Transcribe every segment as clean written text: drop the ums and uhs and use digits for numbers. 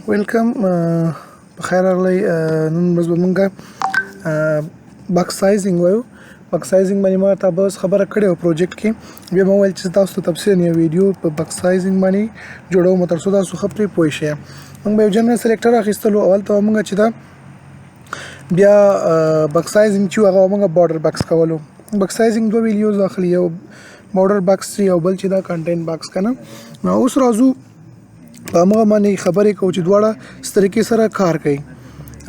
ویلکم بخیر راغلی. نن ورځ به مونږ بکس سایزینګ وایو. بکس سایزینګ باندې ما ته بس خبره کړې وه پروجیکټ کې. بیا مې وویل چې تاسو ته تفصیلا یو ویډیو په بکس سایزینګ باندې جوړوم تر څو تاسو ښه پرې پوه شئ. مونږ به یو جنرال سلیکټر اخیستلو. اول ته مونږ چې دا بیا بکس سایزینګ چې هغه مونږ بارډر بکس کولو. بکس سایزینګ دوه ویډیوز اخلي، یو بارډر بکس او بل چې دا کنټینټ بکس کنه. نو اوس راځو په هغه باندې خبرې کوو چې دواړه څه طریقې سره کار کوي.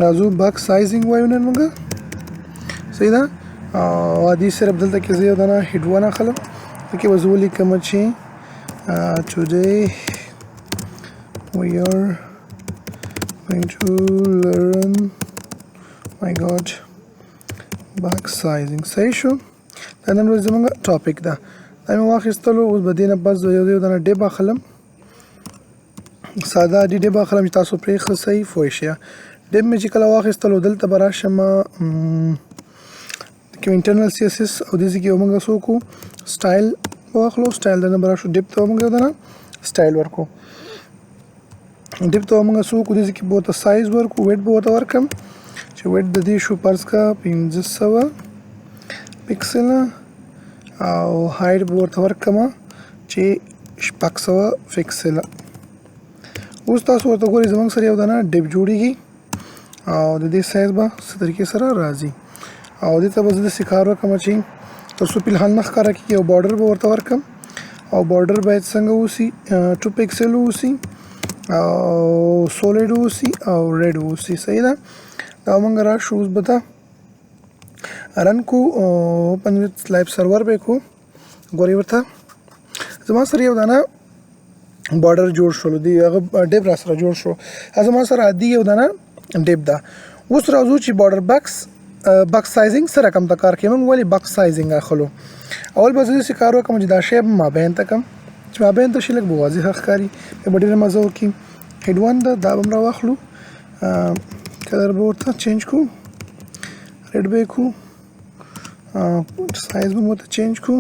راځو بکس سایزینګ وایو نن موږ. صحیح ده. عادي صرف دلته کې زه یو دانه هیډ ون اخلم، دلته به زه ولیکم چې today we are going to learn my god بکس سایزینګ. صحیح شو. دا نن ورځ زموږ ټاپک ده. دا مې واخیستلو. اوس به دې نه بس یو دانه ډیب اخلم، ساده عادي ډیب اخلم چې تاسو پرې ښه صحیح پوه شئ. ډیب مې چې کله واخیستلو دلته به راشم کوم انټرنل سی اس اس او دې کې موږ څه وکړو سټایل واخلو. سټایل دننه به راشو ډیب ته موږ دننه سټایل ورکو. ډیب ته موږ څه وکړو دې کې به ورته سایز ورکو، ویټ به ورته ورکم چې ویټ د دې شو فرض کا 1500 پکسله او هایټ به ورته ورکم چې 600 پکسله. اوس تاسو ورته ګورئ زموږ سره یو دانه ډیب جوړیږي او د دې سایز به څه طریقې سره راځي او دې ته به زه داسې کار وکړم چې تر څو فلحال نه ښکاره کېږي. او بارډر به ورته ورکړم او بارډر باید څنګه اوسي 2 پکسل اوسي او سولیډ اوسي او ریډ اوسي. صحیح ده. دا موږ راشو اوس به دا رن کو اوپن ویت لایف سرور به کو. ګورئ ورته زما سره یو دانه بارډر جوړ شول، دی هغه ډیب را سره جوړ شو. زما سره عادي یو دانه ډیب ده. اوس راځو چې بارډر بکس سایزینګ سره کوم ته کار کوي. موږ ولې بکس سایزینګ اخلو؟ اول به زه داسې کار وکړم چې دا شی مابین ته کړم چې مابین ته شي لږ به واضح ښکاري، بیا به ډېره مزه وکړي. هیډ ون ده، دا به هم راواخلو، کلر به ورته چینج کړو، ریډ به یې کړو، سایز به ورته چینج کړو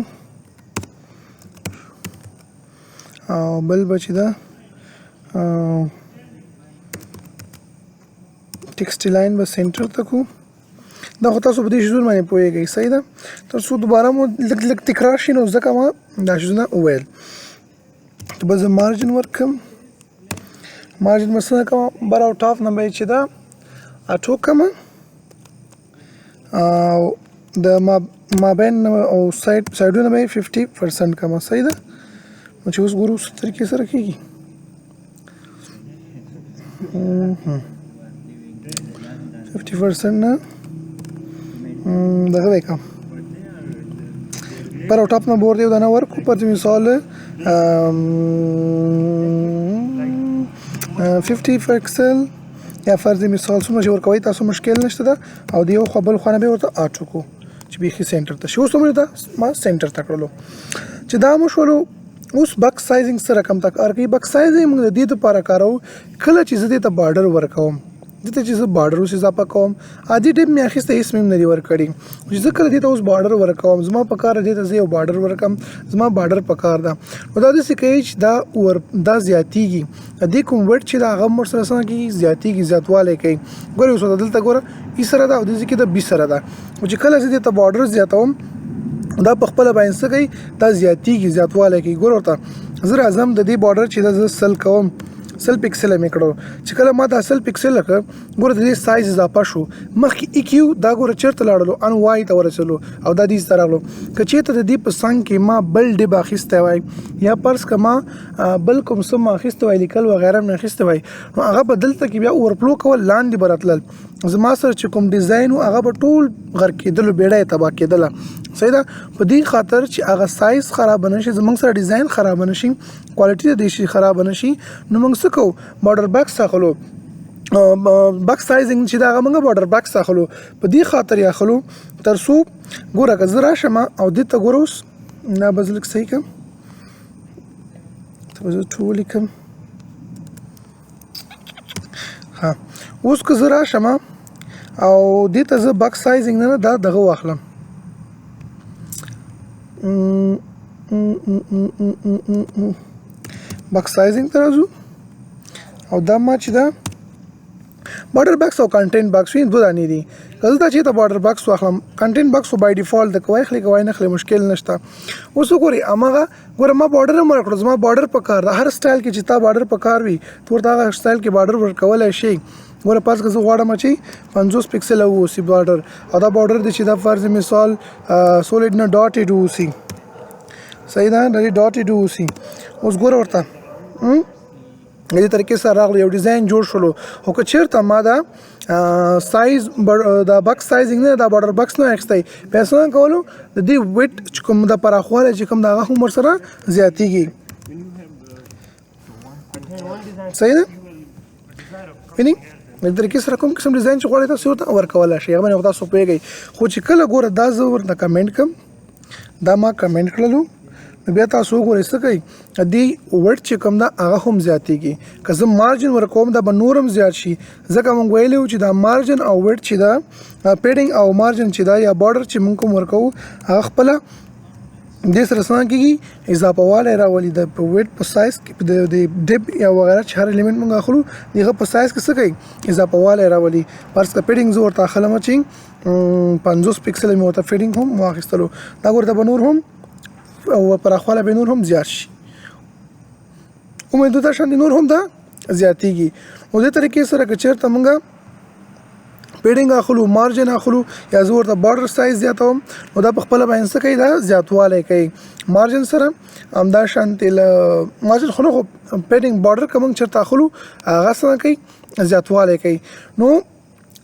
او بل به چې ده ټیکسټ لاین به سینټر ته کړو. دا خو تاسو په دې شیزونو باندې پوهېږئ. صحیح ده. تر څو دوباره مو لږ لږ تکرار شي نو ځکه ما دا شیزونه وویل. ته به زه مارجن ورکړم، مارجن به څنګه کوم بر او ټاپ نه به یې چې ده اټو کړم او د مابین او سایډونه به یې 50% کړم. صحیح ده. نو چې اوس ګورو څه طریقې سره کېږي. 50% نه دغه وکړم پر او ټاپ نه بور دی دانه ورکو. پر مثال 50 پکسل یا فرض مثال څومره چې ورکوئ تاسو مشکل نشته ده. او د یو خوا بل خوا نه به ورته اټو کو چې بیخي سینټر ته شي. اوس مې دا ما سینټر ته کړلو چې دا مو شولو. اوس بکس سایزینګ سره کوم ته کار کوي؟ بکس سایزینګ موږ د دې لپاره کاروو کله چې زه دې ته بارډر ورکوم، دته چې زه بارډر اوس اضافه کوم. عادي ډیب مې اخیسته، هېڅ مې نه دي ورکړي. چې زه کله دې ته اوس بارډر ورکوم، زما په کار دې ته زه یو بارډر ورکړم، زما بارډر په کار ده. نو دا داسې کوي چې دا زیاتېږي، دې کوم ویټ چې دا هغه هم ورسره څنګه کېږي زیاتېږي، زیاتوالی کوي. ګورئ اوس دلته ګوره ای سره ده او دې کې د بي سره ده. نو چې کله زه دې ته بارډر زیاتوم دا په خپله باندې څه کوي، دا زیاتېږي، زیاتوالی کوي. ګوره ورته زه راځم د دې بارډر چې دا زه سل کوم، 100 پکسله مې کړو. چې کله ما دا 100 پکسله کړ ګوره د دې سایز اضافه شو. مخکې ای کیو دا ګوره چېرته لاړلو ان وای ته ورسېدلو او دا دې ته راغلو. که چېرته د دې په څنګ کې ما بل ډیب اخیستی وای یا فرض که ما بل کوم څه ما اخیستی وای، لیکل وغیره مې اخیستی وای، نو هغه به دلته کې بیا اورفلو کول لاندې به راتلل. زما سره چې کوم ډیزاین و هغه به ټول غرق کېدلو، بیړه یې تباه کېدله. صحیح ده. په دې خاطر چې هغه سایز خراب نه شي، زموږ سره ډیزاین خراب نه شي، کوالټي د دې شي خراب نه شي، نو موږ څه کوو بارډر بکس اخلو. بکس سایزینګ چې دا هغه موږ بارډر بکس اخلو. په دې خاطر یې اخلو تر څو ګوره که زه راشم او دې ته ګوره اوس دا به زه لږ صحیح کړم، ته به زه ټو ولیکم. ها اوس که زه راشم او دې ته زه بکس سایزینګ نه دا دغه واخلم بکس سایزینګ ته راځو او دا ما چې دا بارډر باکس او کنټینټ باکس وین دوه دانې دي. زه دا چې ته بارډر باکس واخلم کنټینټ باکس بای ډیفالت د کوای خلک نه مشکل نشته. اوس وګورئ اماغه ګوره ما بارډر هم ورکړو زما بارډر په کار د هر سټایل کې چې تا بارډر په کار وي تو ورته هغه سټایل کې بارډر ورکولی شي. ګوره پاس که زه غواړم چې 50 پکسله واوسي بارډر او دا بارډر دی چې دا فرض مثال سولیډ نه ډاټډ واوسي صحیح ده ډېرې ډاټډ واوسي. اوس ګوره ورته د دې طریقې سره راغلی یو ډیزاین جوړ شولو. خو که چېرته ما دا سایز دا بکس سایزینګ نه دا بارډر بکس نه اخیستی بیا څنګه کولو د دې ویټ چې کوم د پراخوالی چې کوم د هغه هم ورسره زیاتېږي صحیح ده ویني د دې طریقې سره کوم قسم ډیزاین چې غواړئ تاسو ورته ورکولی شئ هغه باندې تاسو پوهېږئ. خو چې کله ګوره دا زه ورته کمنټ کړم دا ما کمنټ کړلو نو بیا تاسو وګورئ څه کوي دې ویټ چې کوم ده هغه هم زیاتېږي. که زه مارجن ورکوم دا به نور هم زیات شي ځکه موږ ویلي وو چې دا مارجن او ویټ چې ده پیډینګ او مارجن چې ده یا بارډر چې موږ کوم ورکوو هغه خپله دې سره څه کېږي اضافه والی راولي د ویټ په سایز کې د ډیب یا وغیره چې هر الیمنټ موږ اخلو د هغه په سایز کې څه کوي اضافه والی راولي. فرض که پیډینګ زه ورته اخلم چې 50 پکسله مې ورته فیډینګ هم واخیستلو دا ګوره به نور هم او پراخوالی به نور هم زیات شي امید ده شاندې نور هم دا زیاتېږي. او دې طریقې سره که چېرته موږ پیډینګ اخلو مارجن اخلو یا زه ورته بارډر سایز زیاتوم نو دا په خپله باندې څه کوي دا زیاتوالی کوي. مارجن سره همدا شانتې مارجن خو نه خو پیډینګ بارډر که موږ چېرته اخلو هغه څه کوي زیاتوالی کوي. نو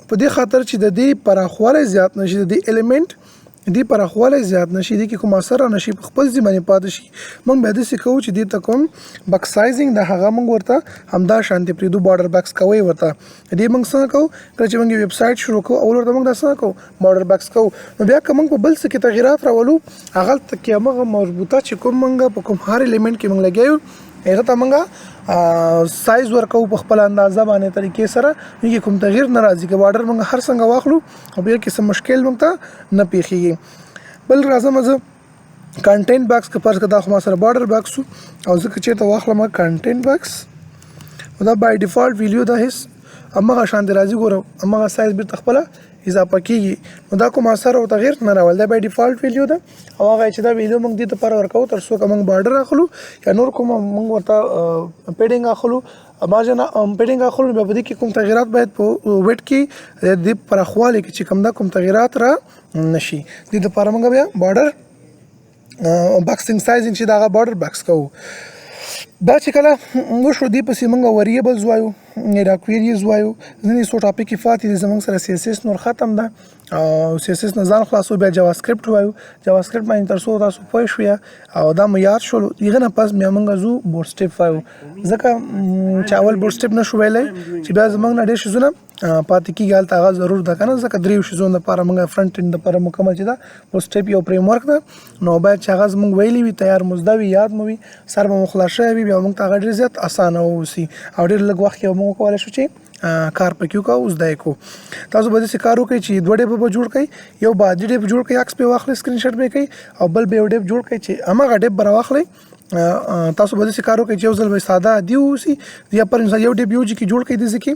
په دې خاطر چې د دې پراخوالی زیات نشي د دې الیمنټ دې پراخوالی زیات نشي دې کې کوم اثر رانشي په خپل ځای باندې پاتې شي موږ بیا داسې کوو چې دې ته کوم بکس سایزینګ د هغه موږ ورته همدا شانتې پرېږدو بارډر بکس کوئ ورته دې موږ څنګه کوو کله چې موږ ویب سایټ شروع کوو اول ورته موږ دا څنګه کوو بارډر بکس کوو. نو بیا که موږ په بل څه کې تغیرات راولو هغلته کې همغه مربوطه چې کوم موږ په کوم هر الیمنټ کې موږ لګیا یو هغه ته موږ سایز ورکوو په خپل اندازه باندې طریقې سره هغې کوم تغییر نه راځي که بارډر موږ هر څنګه واخلو او بیا کې څه مشکل موږ ته نه پیښیږي. بل راځم زه کنټینټ باکس که فرض که دا خو ما سره بارډر باکس و او زه که چېرته واخلم کنټینټ باکس دا بای ډیفالټ ویلیو دا هیڅ همغه شانتې راځي ګوره همغه سایز بېرته خپله اضافه کېږي. نو دا کوم اثر او تغییر نه راولي دا بای ډیفالټ ویلیو ده او هغه چې دا ویلیو موږ دې دپاره ورکوو تر څو که موږ بارډر اخلو یا نور کوم موږ ورته پیډینګ اخلو مارجن پیډینګ اخلو بیا په دې کې کوم تغیرات باید په ویټ کې د پراخوالي کې چې کوم دا کوم تغیرات را نشي دې دپاره موږ بیا بارډر باکسینګ سایزینګ چې د هغه بارډر باکس کوو. دا چې کله وشو دې پسې موږ وریبلز وایو یا کویریز وایو ځینې څو ټاپکې پاتې دي زموږ سره سی اس اس نور ختم ده او سی اس اس نه ځان خلاصو بیا جاوا سکرپټ وایو جاوا سکرپټ باندې تر څو تاسو پوه شوئ او دا مو یاد شولو هغه نه پس بیا موږ ځو بورډ سټیپ وایو ځکه چې اول بورډ سټیپ نشو ویلی چې بیا زموږ نه ډېر شیزونه پاتې کېږي هلته هغه ضرور ده که نه ځکه دریو شیزونو دپاره موږ فرنټ اینډ دپاره مکمل چې ده بورډ سټیپ یو فریم ورک ده نو باید چې هغه زموږ ویلي وي تیار مزده وي یاد مو وي سر به مو خلاص شوی وي بیا موږ ته هغه ډېر زیات اسانه واوسي او ډېر لږ وخت کې به موږ وکولی شو چې کار پکې وکړو زده یې کړو. تاسو به داسې کار وکړئ چې دوه ډیپ به جوړ کړئ یو به عادي ډیپ جوړ کړئ عکس پې واخلئ سکرین شاټ به یې کوئ او بل به یو ډیپ جوړ کړئ چې هماغه ډیپ به راواخلئ تاسو به داسې کار وکړئ چې یو ځل به ساده عادي واوسي یا پر مثال یو ډیپ یو ځای کې جوړ کړئ داسې کې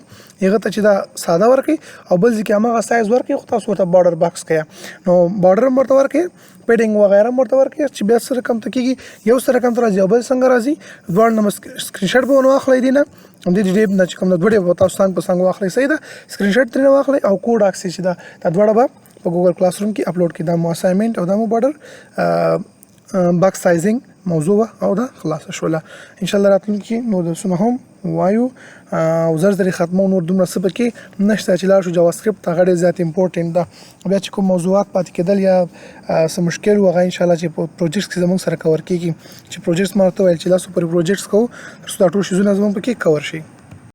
هغه ته چې دا ساده ورکړئ او بل ځای کې هماغه سایز ورکړئ خو تاسو ورته بارډر باکس کړئ نو بارډر هم ورته ورکړئ پیډینګ وغیره هم ورته ورکړئ چې بیا څه رقم ته کېږي یو څه رقم ته راځي او بل څنګه راځي دواړه نه سکرین شاټ به ونه واخلئ دې نه همدې ډیپ نه چې کوم د دوه ډیپ به تاسو څنګ په څنګ واخلئ صحیح ده سکرین شاټ ترېنه واخلئ او کوډ عکس چې دا دواړه به په ګوګل کلاس روم کې اپلوډ کړئ دا مو اسایمنټ او دا مو بارډر باکس سایزینګ موضوع او دا خلاصه شوله انشاءالله راتلونکي نو درسونه هم وایو او زر زرې ختمو نور دومره څه پکې نشته چې لاړ شو جاوا سکرپټ هغه ډېر زیات امپورټنټ ده بیا چې کوم موضوعات پاتې کېدل یا څه مشکل و هغه انشاءالله چې په پروجیکټس کې زموږ سره کور کېږي چې پروجیکټس ما ورته ویل چې لاسو پورې پروجیکټس کوو تر څو دا ټول شیزونه زموږ پکې کور شي.